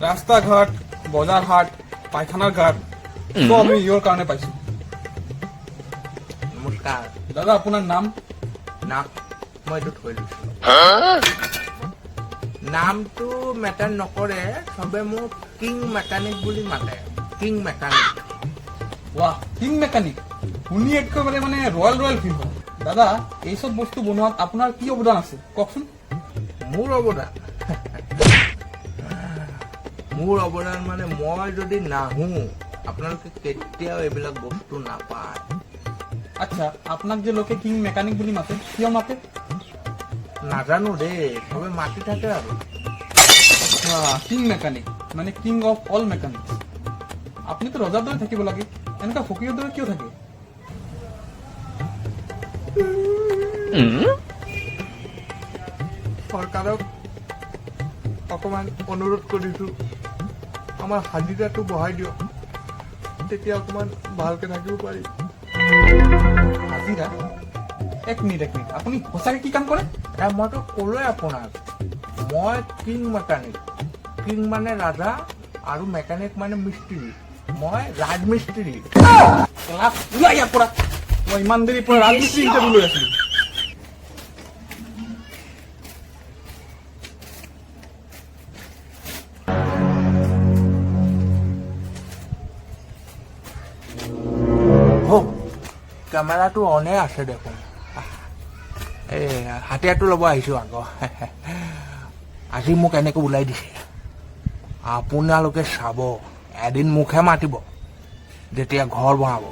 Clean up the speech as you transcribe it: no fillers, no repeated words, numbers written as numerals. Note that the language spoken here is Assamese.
ৰাস্তা ঘাট, বজাৰ হাট, পায়খানাৰ ঘাট চব আমি ইয়ৰ কাৰণে পাইছো। নমস্কাৰ। দাদা আপোনাৰ নাম? নাম মই এইটো থৈ লৈছো। নামটো মেটাৰ নকৰে, চবে মোক কিং মেকানিক বুলি মাতে। King mechanic. ৱাহ, কিং মেকানিক শুনি একেবাৰে মানে ৰয়েল ফিল হয়। দাদা এই চব বস্তু বনোৱাত আপোনাৰ কি অৱদান আছে কওকচোন? মোৰ অৱদান মোৰ অৱদান মানে মই যদি নাহো আপোনালোকে কেতিয়াও এইবিলাক বস্তু নাপায়। আচ্ছা, আপোনাক যে লোকে কিং মেকানিক বুলি মাতে কিয় মাতে? নাজানো দেই, চবে মাতি থাকে আৰু। কিং মেকানিক মানে কিং অফ অল মেকানিক। আপুনিতো ৰজাৰ দৰে থাকিব লাগে, এনেকুৱা ফকীৰৰ দৰে কিয় থাকে? চৰকাৰক অকমান অনুৰোধ কৰিছো, আমাৰ হাজিৰাটো বঢ়াই দিয়ক, তেতিয়া অকমান ভালকে থাকিব পাৰিম। হাজিৰা? এক মিনিট আপুনি সঁচাকে কি কাম কৰে? মইতো ক'লোৱে আপোনাক, মই কিং মেকানিক। কিং মানে ৰাজা আৰু মেকানিক মানে মিস্ত্ৰী। মই ৰাজমিস্ত্ৰী। ওলাই ইয়াৰ পৰা। মই ইমান দেৰিৰ পৰা ৰাজমিস্ত্ৰী ইণ্টাৰভিউ লৈ আছিলো। কেমেৰাটো অনে আছে দেখোন। এই হাতিয়াৰটো ল'ব আহিছো আকৌ। আজি মোক এনেকে ওলাই দিছে। আপোনালোকে চাব, এদিন মুখে মাতিব যেতিয়া ঘৰ বনাব।